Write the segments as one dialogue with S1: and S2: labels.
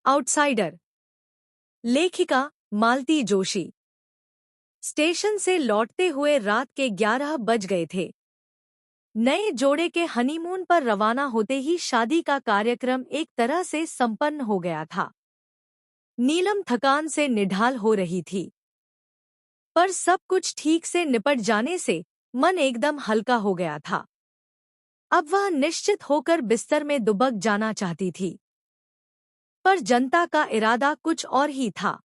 S1: Outsider. लेखिका मालती Joshi. Station से लौटते हुए रात के 11 बज गए थे। नए जोड़े के हनीमून पर रवाना होते ही शादी का कार्यक्रम एक तरह से संपन्न हो गया था। नीलम थकान से निढाल हो रही थी, पर सब कुछ ठीक से निपट जाने से मन एकदम हल्का हो गया था। अब वह निश्चित होकर बिस्तर में दुबक जाना चाहती थी, पर जनता का इरादा कुछ और ही था।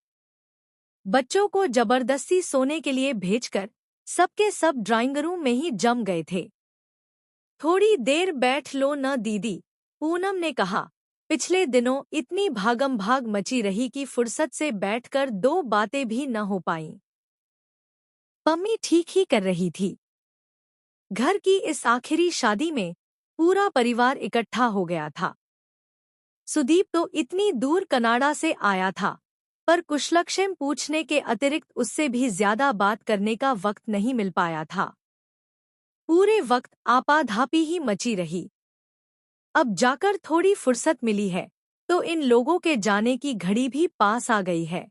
S1: बच्चों को जबरदस्ती सोने के लिए भेजकर सबके सब ड्राइंग रूम में ही जम गए थे। थोड़ी देर बैठ लो न दीदी, पूनम ने कहा। पिछले दिनों इतनी भागम भाग मची रही कि फुर्सत से बैठकर दो बातें भी न हो पाईं। पम्मी ठीक ही कर रही थी। घर की इस आखिरी शादी में पूरा परिवार इकट्ठा हो गया था। सुदीप तो इतनी दूर कनाडा से आया था, पर कुशलक्षेम पूछने के अतिरिक्त उससे भी ज्यादा बात करने का वक्त नहीं मिल पाया था। पूरे वक्त आपाधापी ही मची रही। अब जाकर थोड़ी फुर्सत मिली है तो इन लोगों के जाने की घड़ी भी पास आ गई है।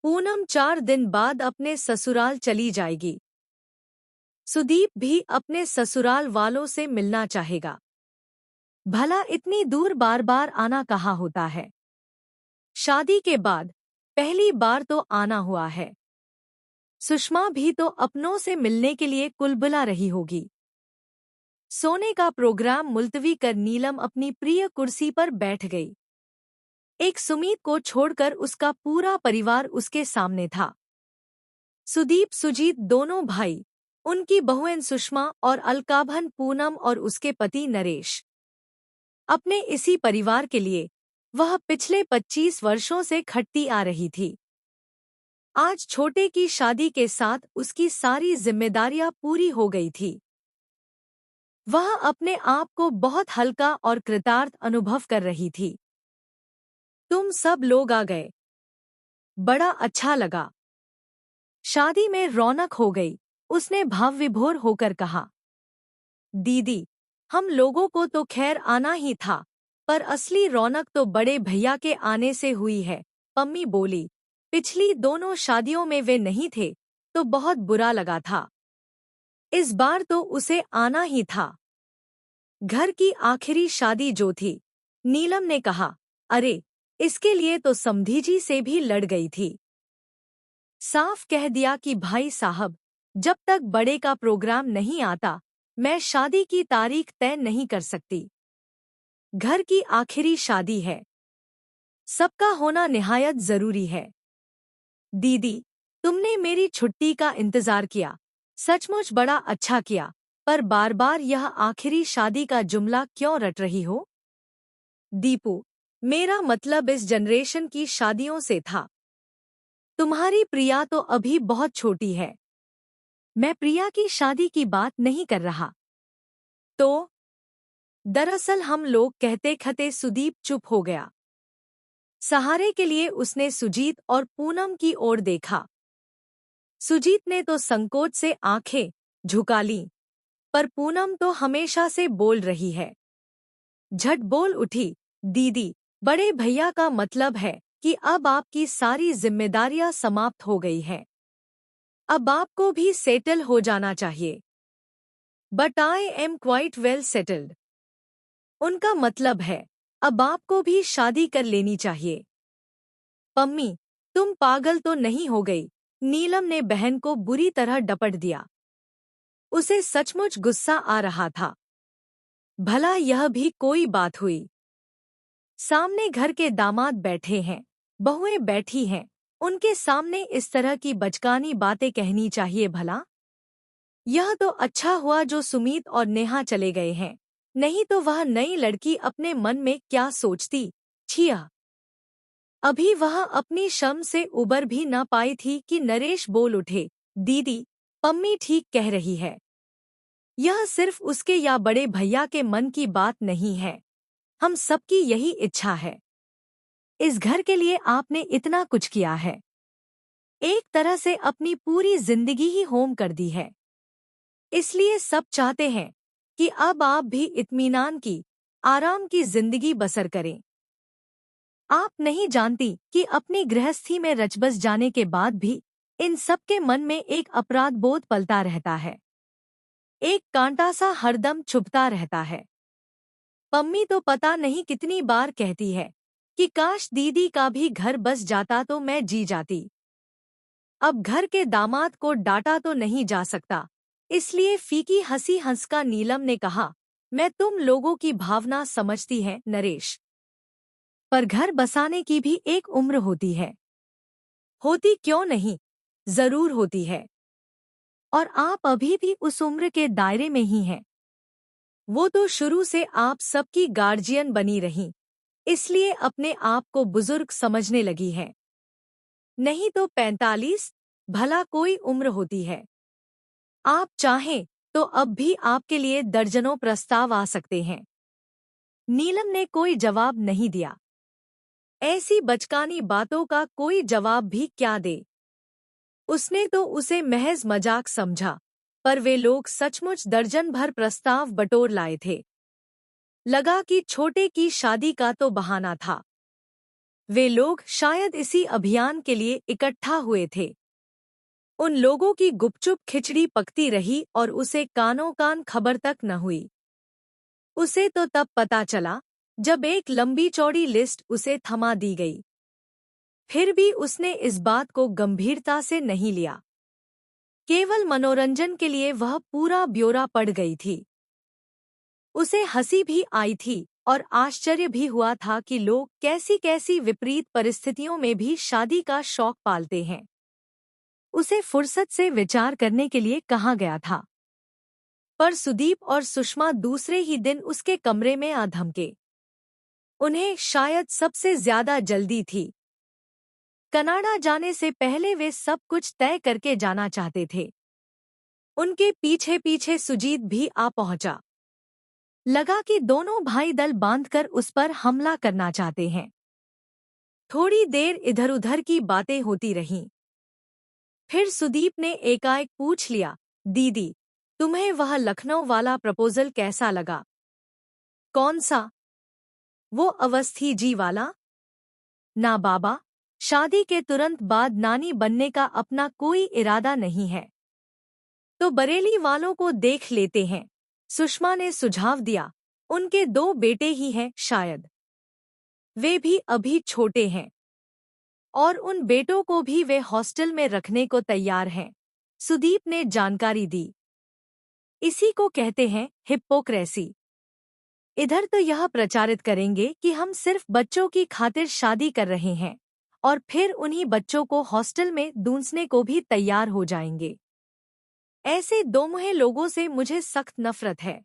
S1: पूनम 4 दिन बाद अपने ससुराल चली जाएगी। सुदीप भी अपने ससुराल वालों से मिलना चाहेगा। भला इतनी दूर बार बार आना कहाँ होता है। शादी के बाद पहली बार तो आना हुआ है। सुषमा भी तो अपनों से मिलने के लिए कुलबुला रही होगी। सोने का प्रोग्राम मुलतवी कर नीलम अपनी प्रिय कुर्सी पर बैठ गई। एक सुमीत को छोड़कर उसका पूरा परिवार उसके सामने था। सुदीप सुजीत दोनों भाई, उनकी बहुएं सुषमा और अलकाभन पूनम और उसके पति नरेश। अपने इसी परिवार के लिए वह पिछले 25 वर्षों से खटती आ रही थी। आज छोटे की शादी के साथ उसकी सारी जिम्मेदारियां पूरी हो गई थी। वह अपने आप को बहुत हल्का और कृतार्थ अनुभव कर रही थी। तुम सब लोग आ गए, बड़ा अच्छा लगा। शादी में रौनक हो गई, उसने भावविभोर होकर कहा। दीदी, हम लोगों को तो खैर आना ही था, पर असली रौनक तो बड़े भैया के आने से हुई है, पम्मी बोली। पिछली दोनों शादियों में वे नहीं थे तो बहुत बुरा लगा था। इस बार तो उसे आना ही था। घर की आखिरी शादी जो थी, नीलम ने कहा। अरे, इसके लिए तो समधी जी से भी लड़ गई थी। साफ कह दिया कि भाई साहब, जब तक बड़े का प्रोग्राम नहीं आता मैं शादी की तारीख तय नहीं कर सकती। घर की आखिरी शादी है, सबका होना निहायत जरूरी है। दीदी, तुमने मेरी छुट्टी का इंतजार किया, सचमुच बड़ा अच्छा किया, पर बार बार यह आखिरी शादी का जुमला क्यों रट रही हो? दीपू, मेरा मतलब इस जनरेशन की शादियों से था। तुम्हारी प्रिया तो अभी बहुत छोटी है। मैं प्रिया की शादी की बात नहीं कर रहा। तो दरअसल हम लोग कहते खते सुदीप चुप हो गया। सहारे के लिए उसने सुजीत और पूनम की ओर देखा। सुजीत ने तो संकोच से आंखें झुका लीं, पर पूनम तो हमेशा से बोल रही है। झट बोल उठी, दीदी, बड़े भैया का मतलब है कि अब आपकी सारी जिम्मेदारियां समाप्त हो गई हैं। अब आपको भी सेटल हो जाना चाहिए। But I am quite well settled. उनका मतलब है अब आपको भी शादी कर लेनी चाहिए। पम्मी, तुम पागल तो नहीं हो गई? नीलम ने बहन को बुरी तरह डपट दिया। उसे सचमुच गुस्सा आ रहा था। भला यह भी कोई बात हुई? सामने घर के दामाद बैठे हैं, बहुएं बैठी हैं, उनके सामने इस तरह की बचकानी बातें कहनी चाहिए भला? यह तो अच्छा हुआ जो सुमीत और नेहा चले गए हैं, नहीं तो वह नई लड़की अपने मन में क्या सोचती। छिया, अभी वह अपनी शर्म से उबर भी न पाई थी कि नरेश बोल उठे। दीदी, पम्मी ठीक कह रही है। यह सिर्फ उसके या बड़े भैया के मन की बात नहीं है, हम सबकी यही इच्छा है। इस घर के लिए आपने इतना कुछ किया है, एक तरह से अपनी पूरी जिंदगी ही होम कर दी है। इसलिए सब चाहते हैं कि अब आप भी इत्मीनान की, आराम की जिंदगी बसर करें। आप नहीं जानती कि अपनी गृहस्थी में रचबस जाने के बाद भी इन सबके मन में एक अपराध बोध पलता रहता है। एक कांटा सा हरदम चुभता रहता है। पम्मी तो पता नहीं कितनी बार कहती है कि काश दीदी का भी घर बस जाता तो मैं जी जाती। अब घर के दामाद को डांटा तो नहीं जा सकता, इसलिए फीकी हंसी हंसकर नीलम ने कहा, मैं तुम लोगों की भावना समझती है नरेश, पर घर बसाने की भी एक उम्र होती है। होती क्यों नहीं, जरूर होती है। और आप अभी भी उस उम्र के दायरे में ही हैं। वो तो शुरू से आप सबकी गार्जियन बनी रहीं, इसलिए अपने आप को बुजुर्ग समझने लगी है। नहीं तो 45 भला कोई उम्र होती है। आप चाहें तो अब भी आपके लिए दर्जनों प्रस्ताव आ सकते हैं। नीलम ने कोई जवाब नहीं दिया। ऐसी बचकानी बातों का कोई जवाब भी क्या दे। उसने तो उसे महज मजाक समझा, पर वे लोग सचमुच दर्जन भर प्रस्ताव बटोर लाए थे। लगा कि छोटे की शादी का तो बहाना था। वे लोग शायद इसी अभियान के लिए इकट्ठा हुए थे। उन लोगों की गुपचुप खिचड़ी पकती रही और उसे कानों कान खबर तक न हुई। उसे तो तब पता चला जब एक लंबी चौड़ी लिस्ट उसे थमा दी गई। फिर भी उसने इस बात को गंभीरता से नहीं लिया। केवल मनोरंजन के लिए वह पूरा ब्यौरा पढ़ गई थी। उसे हंसी भी आई थी और आश्चर्य भी हुआ था कि लोग कैसी कैसी विपरीत परिस्थितियों में भी शादी का शौक पालते हैं। उसे फुर्सत से विचार करने के लिए कहा गया था, पर सुदीप और सुषमा दूसरे ही दिन उसके कमरे में आ धमके। उन्हें शायद सबसे ज्यादा जल्दी थी। कनाडा जाने से पहले वे सब कुछ तय करके जाना चाहते थे। उनके पीछे पीछे सुजीत भी आ पहुंचा। लगा कि दोनों भाई दल बांधकर उस पर हमला करना चाहते हैं। थोड़ी देर इधर उधर की बातें होती रहीं। फिर सुदीप ने एकाएक पूछ लिया, दीदी, तुम्हें वह लखनऊ वाला प्रपोजल कैसा लगा? कौन सा? वो अवस्थी जी वाला? ना बाबा, शादी के तुरंत बाद नानी बनने का अपना कोई इरादा नहीं है। तो बरेली वालों को देख लेते हैं, सुषमा ने सुझाव दिया। उनके 2 बेटे ही हैं शायद। वे भी अभी छोटे हैं और उन बेटों को भी वे हॉस्टल में रखने को तैयार हैं, सुदीप ने जानकारी दी। इसी को कहते हैं हिप्पोक्रेसी। इधर तो यह प्रचारित करेंगे कि हम सिर्फ बच्चों की खातिर शादी कर रहे हैं और फिर उन्हीं बच्चों को हॉस्टल में दूंसने को भी तैयार हो जाएंगे। ऐसे दोमुहे लोगों से मुझे सख्त नफरत है।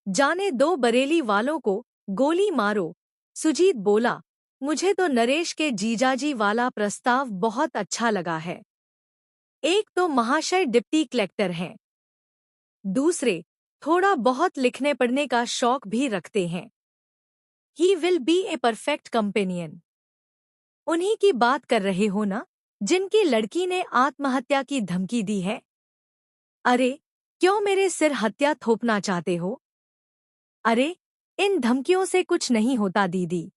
S1: जाने दो बरेली वालों को, गोली मारो। सुजीत बोला, मुझे तो नरेश के जीजाजी वाला प्रस्ताव बहुत अच्छा लगा है। एक तो महाशय डिप्टी कलेक्टर हैं, दूसरे थोड़ा बहुत लिखने पढ़ने का शौक भी रखते हैं। He will be a perfect companion. उन्हीं की बात कर रहे हो ना, जिनकी लड़की ने आत्महत्या की धमकी दी है? अरे, क्यों मेरे सिर हत्या थोपना चाहते हो? अरे, इन धमकियों से कुछ नहीं होता दीदी।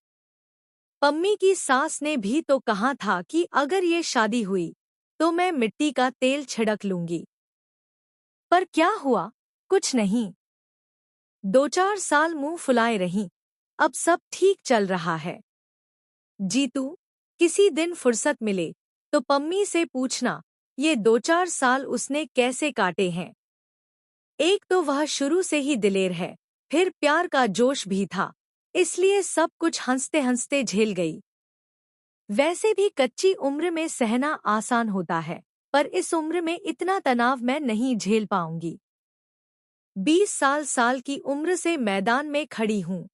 S1: पम्मी की सास ने भी तो कहा था कि अगर ये शादी हुई तो मैं मिट्टी का तेल छिड़क लूंगी। पर क्या हुआ? कुछ नहीं। 2-4 साल मुंह फुलाए रहीं, अब सब ठीक चल रहा है। जीतू, किसी दिन फुर्सत मिले तो पम्मी से पूछना ये 2-4 साल उसने कैसे काटे हैं। एक तो वह शुरू से ही दिलेर है, फिर प्यार का जोश भी था, इसलिए सब कुछ हंसते हंसते झेल गई। वैसे भी कच्ची उम्र में सहना आसान होता है, पर इस उम्र में इतना तनाव मैं नहीं झेल पाऊंगी। 20 साल की उम्र से मैदान में खड़ी हूँ।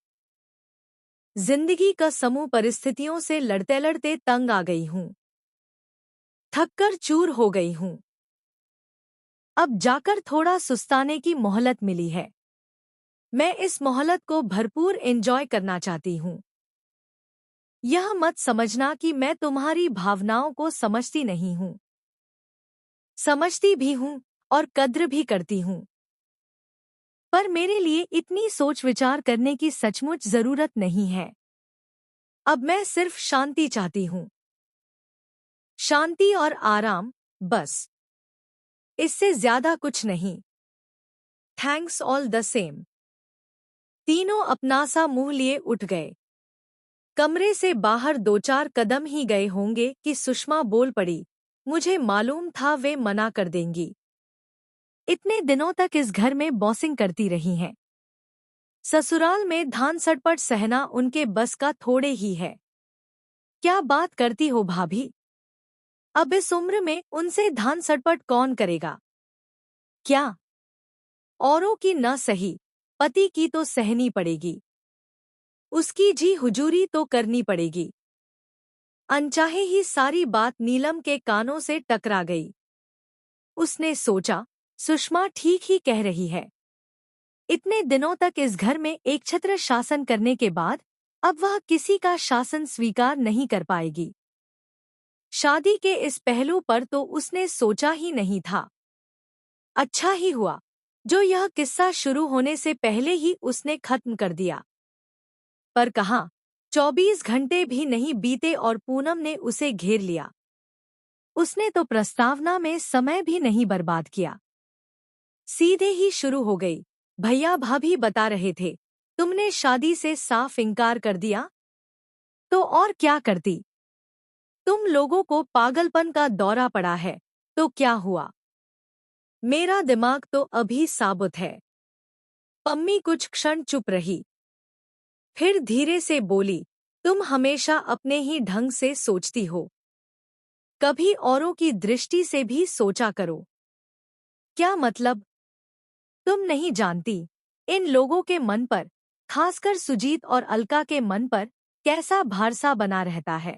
S1: जिंदगी का समूह परिस्थितियों से लड़ते लड़ते तंग आ गई हूँ। थककर चूर हो गई हूँ। अब जाकर थोड़ा सुस्ताने की मोहलत मिली है। मैं इस मोहलत को भरपूर एंजॉय करना चाहती हूँ। यह मत समझना कि मैं तुम्हारी भावनाओं को समझती नहीं हूँ। समझती भी हूँ और कद्र भी करती हूँ। पर मेरे लिए इतनी सोच विचार करने की सचमुच जरूरत नहीं है। अब मैं सिर्फ शांति चाहती हूँ। शांति और आराम, बस। इससे ज्यादा कुछ नहीं। Thanks all the same. तीनों अपना सा मुंह लिए उठ गए। कमरे से बाहर 2-4 कदम ही गए होंगे कि सुषमा बोल पड़ी, मुझे मालूम था वे मना कर देंगी। इतने दिनों तक इस घर में बॉसिंग करती रही हैं। ससुराल में धान सटपट सहना उनके बस का थोड़े ही है। क्या बात करती हो भाभी? अब इस उम्र में उनसे धान सटपट कौन करेगा? क्या? औरों की न सही, पति की तो सहनी पड़ेगी। उसकी जी हुजूरी तो करनी पड़ेगी। अनचाहे ही सारी बात नीलम के कानों से टकरा गई। उसने सोचा, सुषमा ठीक ही कह रही है। इतने दिनों तक इस घर में एकछत्र शासन करने के बाद अब वह किसी का शासन स्वीकार नहीं कर पाएगी। शादी के इस पहलू पर तो उसने सोचा ही नहीं था। अच्छा ही हुआ जो यह किस्सा शुरू होने से पहले ही उसने खत्म कर दिया। पर कहाँ, 24 घंटे भी नहीं बीते और पूनम ने उसे घेर लिया। उसने तो प्रस्तावना में समय भी नहीं बर्बाद किया, सीधे ही शुरू हो गई। भैया भाभी बता रहे थे, तुमने शादी से साफ इनकार कर दिया। तो और क्या करती? तुम लोगों को पागलपन का दौरा पड़ा है, तो क्या हुआ? मेरा दिमाग तो अभी साबुत है। पम्मी कुछ क्षण चुप रही, फिर धीरे से बोली, तुम हमेशा अपने ही ढंग से सोचती हो, कभी औरों की दृष्टि से भी सोचा करो। क्या मतलब? तुम नहीं जानती इन लोगों के मन पर, खासकर सुजीत और अलका के मन पर कैसा भारसा बना रहता है।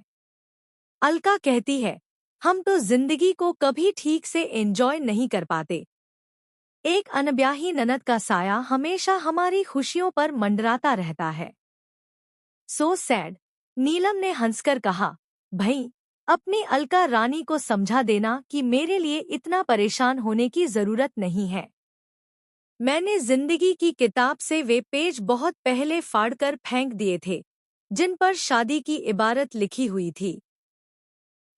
S1: अलका कहती है, हम तो जिंदगी को कभी ठीक से एंजॉय नहीं कर पाते। एक अनब्याही ननद का साया हमेशा हमारी खुशियों पर मंडराता रहता है। So sad. नीलम ने हंसकर कहा, भई, अपनी अलका रानी को समझा देना कि मेरे लिए इतना परेशान होने की जरूरत नहीं है। मैंने जिंदगी की किताब से वे पेज बहुत पहले फाड़कर फेंक दिए थे जिन पर शादी की इबारत लिखी हुई थी।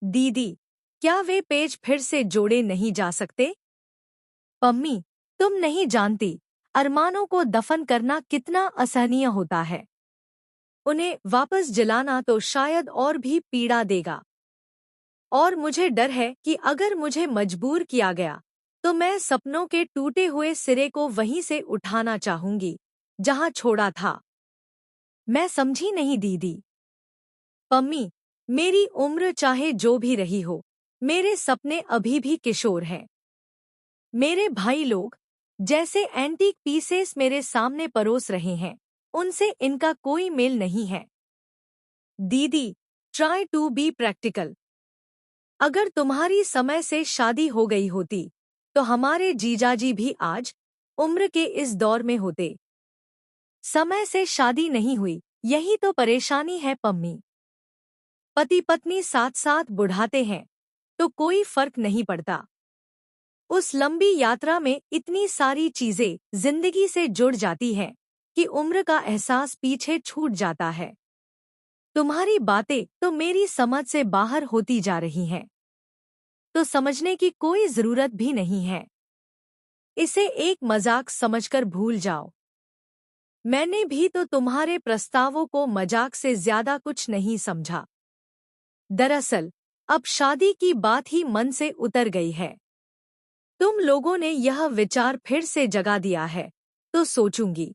S1: दीदी, क्या वे पेज फिर से जोड़े नहीं जा सकते? पम्मी, तुम नहीं जानती अरमानों को दफन करना कितना असहनीय होता है। उन्हें वापस जलाना तो शायद और भी पीड़ा देगा। और मुझे डर है कि अगर मुझे मजबूर किया गया तो मैं सपनों के टूटे हुए सिरे को वहीं से उठाना चाहूंगी जहां छोड़ा था। मैं समझी नहीं दीदी। पम्मी, मेरी उम्र चाहे जो भी रही हो, मेरे सपने अभी भी किशोर हैं। मेरे भाई लोग जैसे एंटीक पीसेस मेरे सामने परोस रहे हैं, उनसे इनका कोई मेल नहीं है। दीदी, ट्राई टू बी प्रैक्टिकल। अगर तुम्हारी समय से शादी हो गई होती तो हमारे जीजाजी भी आज उम्र के इस दौर में होते। समय से शादी नहीं हुई, यही तो परेशानी है पम्मी। पति पत्नी साथ साथ बुढ़ाते हैं तो कोई फर्क नहीं पड़ता। उस लंबी यात्रा में इतनी सारी चीजें जिंदगी से जुड़ जाती हैं कि उम्र का एहसास पीछे छूट जाता है। तुम्हारी बातें तो मेरी समझ से बाहर होती जा रही हैं, तो समझने की कोई जरूरत भी नहीं है। इसे एक मजाक समझकर भूल जाओ। मैंने भी तो तुम्हारे प्रस्तावों को मजाक से ज्यादा कुछ नहीं समझा। दरअसल अब शादी की बात ही मन से उतर गई है। तुम लोगों ने यह विचार फिर से जगा दिया है, तो सोचूंगी।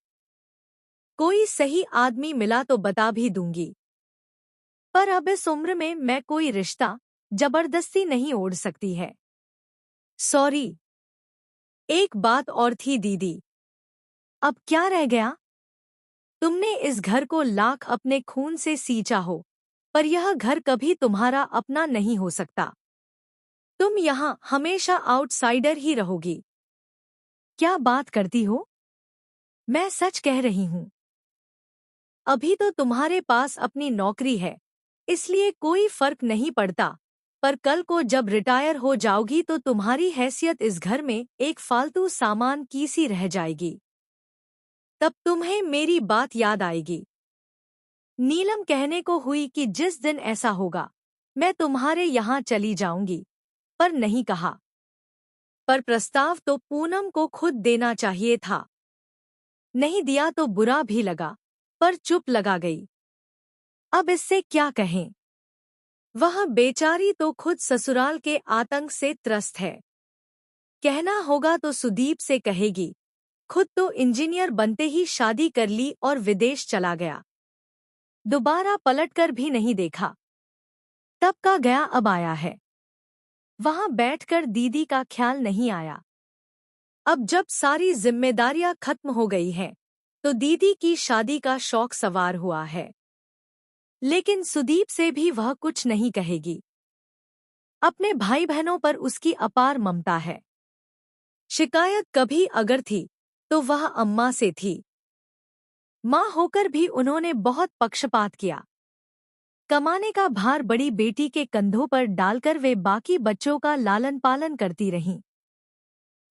S1: कोई सही आदमी मिला तो बता भी दूंगी। पर अब इस उम्र में मैं कोई रिश्ता जबरदस्ती नहीं ओढ़ सकती है। सॉरी। एक बात और थी दीदी। अब क्या रह गया? तुमने इस घर को लाख अपने खून से सींचा हो, पर यह घर कभी तुम्हारा अपना नहीं हो सकता। तुम यहाँ हमेशा आउटसाइडर ही रहोगी। क्या बात करती हो? मैं सच कह रही हूँ। अभी तो तुम्हारे पास अपनी नौकरी है, इसलिए कोई फर्क नहीं पड़ता, पर कल को जब रिटायर हो जाओगी तो तुम्हारी हैसियत इस घर में एक फालतू सामान की सी रह जाएगी। तब तुम्हें मेरी बात याद आएगी। नीलम कहने को हुई कि जिस दिन ऐसा होगा मैं तुम्हारे यहाँ चली जाऊंगी, पर नहीं कहा। पर प्रस्ताव तो पूनम को खुद देना चाहिए था। नहीं दिया तो बुरा भी लगा, पर चुप लगा गई। अब इससे क्या कहें? वह बेचारी तो खुद ससुराल के आतंक से त्रस्त है। कहना होगा तो सुदीप से कहेगी। खुद तो इंजीनियर बनते ही शादी कर ली और विदेश चला गया। दोबारा पलटकर भी नहीं देखा। तब का गया अब आया है। वहां बैठकर दीदी का ख्याल नहीं आया। अब जब सारी जिम्मेदारियां खत्म हो गई हैं, तो दीदी की शादी का शौक सवार हुआ है। लेकिन सुदीप से भी वह कुछ नहीं कहेगी। अपने भाई बहनों पर उसकी अपार ममता है। शिकायत कभी अगर थी तो वह अम्मा से थी। माँ होकर भी उन्होंने बहुत पक्षपात किया। कमाने का भार बड़ी बेटी के कंधों पर डालकर वे बाकी बच्चों का लालन पालन करती रहीं।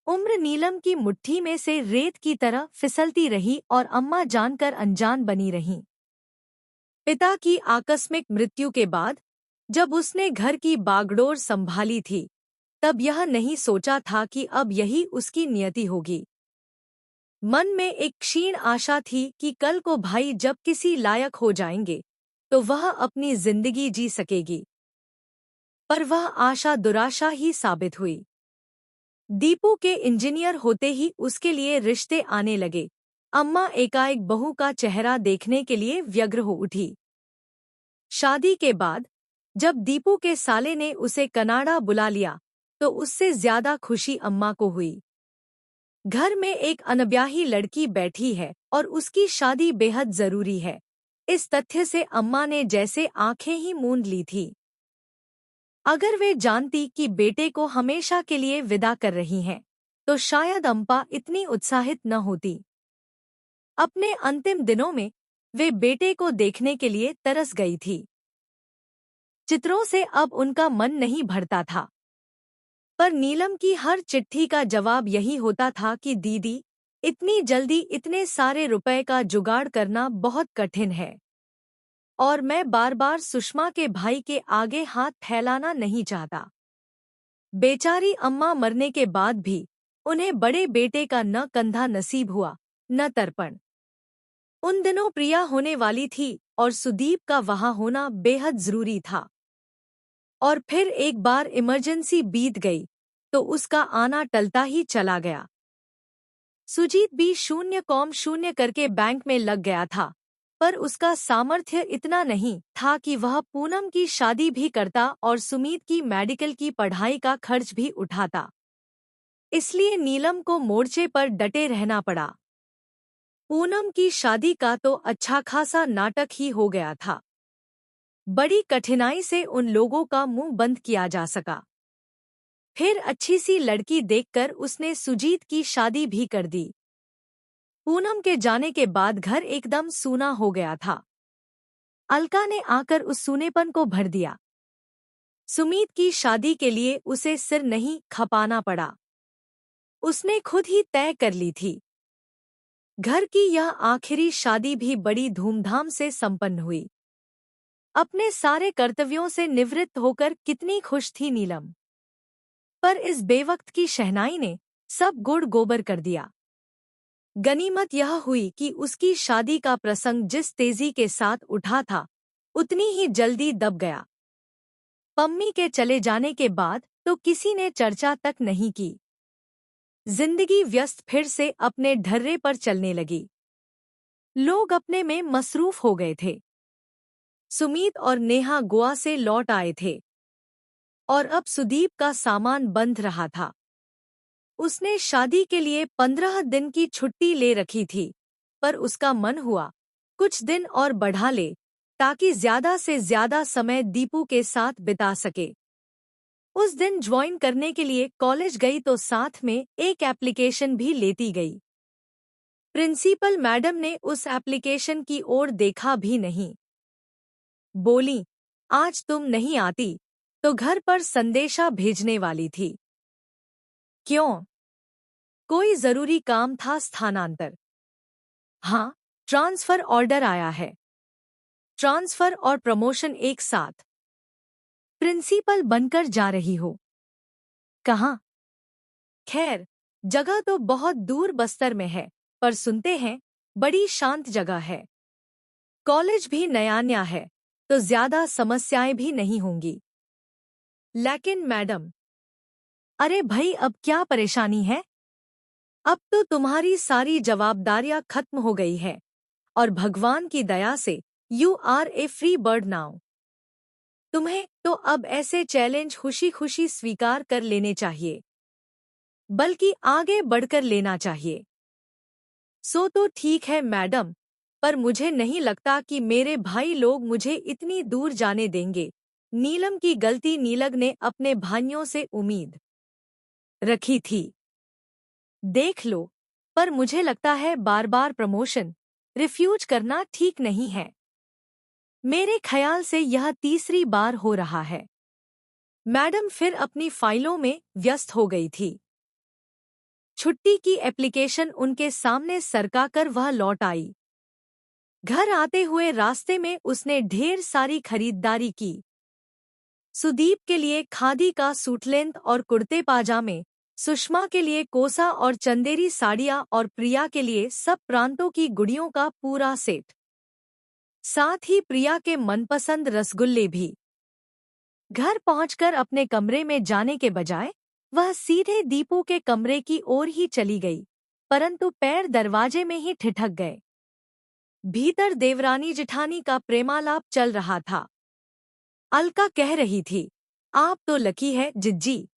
S1: उम्र नीलम की मुट्ठी में से रेत की तरह फिसलती रही और अम्मा जानकर अनजान बनी रहीं। पिता की आकस्मिक मृत्यु के बाद जब उसने घर की बागडोर संभाली थी, तब यह नहीं सोचा था कि अब यही उसकी नियति होगी। मन में एक क्षीण आशा थी कि कल को भाई जब किसी लायक हो जाएंगे तो वह अपनी जिंदगी जी सकेगी। पर वह आशा दुराशा ही साबित हुई। दीपू के इंजीनियर होते ही उसके लिए रिश्ते आने लगे। अम्मा एकाएक बहू का चेहरा देखने के लिए व्यग्र हो उठी। शादी के बाद जब दीपू के साले ने उसे कनाडा बुला लिया तो उससे ज्यादा खुशी अम्मा को हुई। घर में एक अनब्याही लड़की बैठी है और उसकी शादी बेहद जरूरी है। इस तथ्य से अम्मा ने जैसे आंखें ही मूंद ली थी। अगर वे जानती कि बेटे को हमेशा के लिए विदा कर रही हैं, तो शायद अम्पा इतनी उत्साहित न होती। अपने अंतिम दिनों में वे बेटे को देखने के लिए तरस गई थी। चित्रों से अब उनका मन नहीं भरता था। पर नीलम की हर चिट्ठी का जवाब यही होता था कि दीदी, इतनी जल्दी इतने सारे रुपए का जुगाड़ करना बहुत कठिन है और मैं बार बार सुषमा के भाई के आगे हाथ फैलाना नहीं चाहता। बेचारी अम्मा मरने के बाद भी उन्हें बड़े बेटे का न कंधा नसीब हुआ न तर्पण। उन दिनों प्रिया होने वाली थी और सुदीप का वहां होना बेहद जरूरी था। और फिर एक बार इमरजेंसी बीत गई तो उसका आना टलता ही चला गया। सुजीत भी 0,0 करके बैंक में लग गया था, पर उसका सामर्थ्य इतना नहीं था कि वह पूनम की शादी भी करता और सुमीत की मेडिकल की पढ़ाई का खर्च भी उठाता। इसलिए नीलम को मोर्चे पर डटे रहना पड़ा। पूनम की शादी का तो अच्छा खासा नाटक ही हो गया था। बड़ी कठिनाई से उन लोगों का मुंह बंद किया जा सका। फिर अच्छी सी लड़की देखकर उसने सुजीत की शादी भी कर दी। पूनम के जाने के बाद घर एकदम सूना हो गया था। अलका ने आकर उस सूनेपन को भर दिया। सुमीत की शादी के लिए उसे सिर नहीं खपाना पड़ा। उसने खुद ही तय कर ली थी। घर की यह आखिरी शादी भी बड़ी धूमधाम से संपन्न हुई। अपने सारे कर्तव्यों से निवृत्त होकर कितनी खुश थी नीलम। पर इस बेवक्त की शहनाई ने सब गुड़ गोबर कर दिया। गनीमत यह हुई कि उसकी शादी का प्रसंग जिस तेजी के साथ उठा था, उतनी ही जल्दी दब गया। पम्मी के चले जाने के बाद तो किसी ने चर्चा तक नहीं की। जिंदगी व्यस्त फिर से अपने ढर्रे पर चलने लगी। लोग अपने में मसरूफ हो गए थे। सुमीत और नेहा गोवा से लौट आए थे और अब सुदीप का सामान बंध रहा था। उसने शादी के लिए 15 दिन की छुट्टी ले रखी थी, पर उसका मन हुआ कुछ दिन और बढ़ा ले ताकि ज्यादा से ज्यादा समय दीपू के साथ बिता सके। उस दिन ज्वाइन करने के लिए कॉलेज गई तो साथ में एक एप्लीकेशन भी लेती गई। प्रिंसिपल मैडम ने उस एप्लीकेशन की ओर देखा भी नहीं। बोली, आज तुम नहीं आती तो घर पर संदेशा भेजने वाली थी। क्यों? कोई जरूरी काम था स्थानांतर? हाँ, ट्रांसफर ऑर्डर आया है। ट्रांसफर और प्रमोशन एक साथ। प्रिंसिपल बनकर जा रही हो? कहाँ? खैर, जगह तो बहुत दूर बस्तर में है, पर सुनते हैं बड़ी शांत जगह है। कॉलेज भी नया नया है, तो ज्यादा समस्याएं भी नहीं होंगी। लेकिन मैडम। अरे भाई, अब क्या परेशानी है? अब तो तुम्हारी सारी जवाबदारियां खत्म हो गई है, और भगवान की दया से you are a free bird now. तुम्हें तो अब ऐसे चैलेंज खुशी खुशी स्वीकार कर लेने चाहिए, बल्कि आगे बढ़कर लेना चाहिए। सो तो ठीक है मैडम, पर मुझे नहीं लगता कि मेरे भाई लोग मुझे इतनी दूर जाने देंगे। नीलम की गलती। नीलग ने अपने भाइयों से उम्मीद रखी थी। देख लो, पर मुझे लगता है बार बार प्रमोशन रिफ्यूज करना ठीक नहीं है। मेरे ख्याल से यह तीसरी बार हो रहा है। मैडम फिर अपनी फाइलों में व्यस्त हो गई थी। छुट्टी की एप्लीकेशन उनके सामने सरकाकर वह लौट आई। घर आते हुए रास्ते में उसने ढेर सारी खरीदारी की। सुदीप के लिए खादी का सूटलेंथ और कुर्ते पाजामे, सुषमा के लिए कोसा और चंदेरी साड़ियाँ और प्रिया के लिए सब प्रांतों की गुड़ियों का पूरा सेट। साथ ही प्रिया के मनपसंद रसगुल्ले भी। घर पहुंचकर अपने कमरे में जाने के बजाय वह सीधे दीपू के कमरे की ओर ही चली गई, परंतु पैर दरवाजे में ही ठिठक गए। भीतर देवरानी जिठानी का प्रेमालाप चल रहा था। अलका कह रही थी, आप तो लकी है जिज्जी,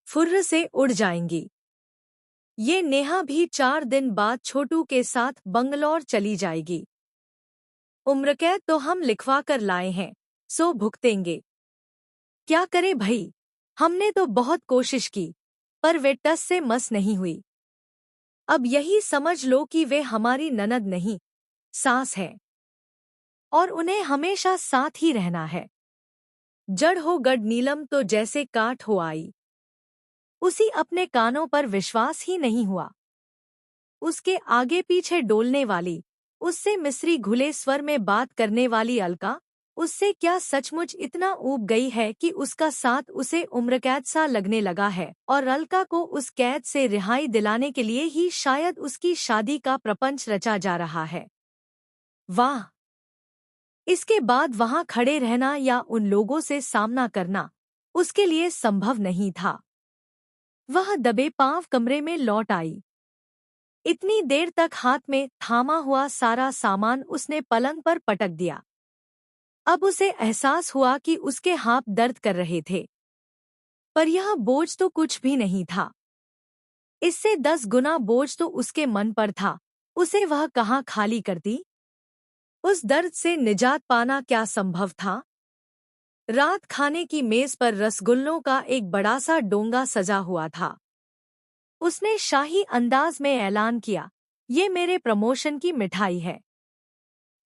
S1: फुर्र से उड़ जाएंगी। ये नेहा भी 4 दिन बाद छोटू के साथ बंगलौर चली जाएगी। उम्रकैद तो हम लिखवा कर लाए हैं, सो भुगतेंगे। क्या करे भई, हमने तो बहुत कोशिश की, पर वे टस से मस नहीं हुई। अब यही समझ लो कि वे हमारी ननद नहीं, सास है, और उन्हें हमेशा साथ ही रहना है। जड़ हो गढ़ नीलम तो जैसे काट हो आई। उसी अपने कानों पर विश्वास ही नहीं हुआ। उसके आगे पीछे डोलने वाली, उससे मिस्री घुले स्वर में बात करने वाली अलका, उससे क्या सचमुच इतना ऊब गई है कि उसका साथ उसे उम्रकैद सा लगने लगा है, और अलका को उस कैद से रिहाई दिलाने के लिए ही शायद उसकी शादी का प्रपंच रचा जा रहा है। वाह! इसके बाद वहां खड़े रहना या उन लोगों से सामना करना उसके लिए संभव नहीं था। वह दबे पांव कमरे में लौट आई। इतनी देर तक हाथ में थामा हुआ सारा सामान उसने पलंग पर पटक दिया। अब उसे एहसास हुआ कि उसके हाथ दर्द कर रहे थे, पर यह बोझ तो कुछ भी नहीं था। इससे 10 गुना बोझ तो उसके मन पर था। उसे वह कहाँ खाली करती? उस दर्द से निजात पाना क्या संभव था? रात खाने की मेज पर रसगुल्लों का एक बड़ा सा डोंगा सजा हुआ था। उसने शाही अंदाज में ऐलान किया, ये मेरे प्रमोशन की मिठाई है।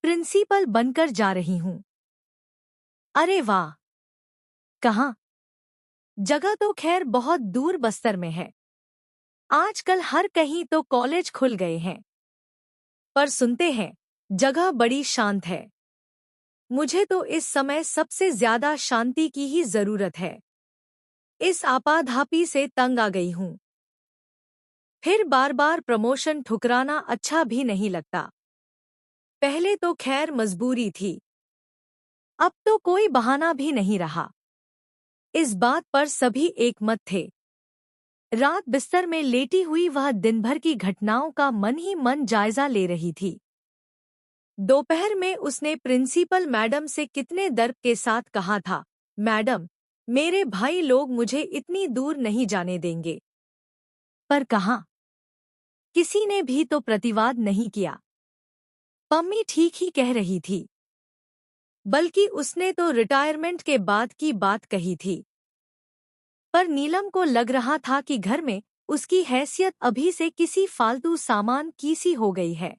S1: प्रिंसिपल बनकर जा रही हूँ। अरे वाह! कहाँ? जगह तो खैर बहुत दूर बस्तर में है। आजकल हर कहीं तो कॉलेज खुल गए हैं, पर सुनते हैं जगह बड़ी शांत है। मुझे तो इस समय सबसे ज्यादा शांति की ही जरूरत है। इस आपाधापी से तंग आ गई हूँ। फिर बार बार प्रमोशन ठुकराना अच्छा भी नहीं लगता। पहले तो खैर मजबूरी थी, अब तो कोई बहाना भी नहीं रहा। इस बात पर सभी एकमत थे। रात बिस्तर में लेटी हुई वह दिन भर की घटनाओं का मन ही मन जायजा ले रही थी। दोपहर में उसने प्रिंसिपल मैडम से कितने दर्द के साथ कहा था, मैडम, मेरे भाई लोग मुझे इतनी दूर नहीं जाने देंगे। पर कहाँ? किसी ने भी तो प्रतिवाद नहीं किया। पम्मी ठीक ही कह रही थी, बल्कि उसने तो रिटायरमेंट के बाद की बात कही थी। पर नीलम को लग रहा था कि घर में उसकी हैसियत अभी से किसी फालतू सामान की सी हो गई है।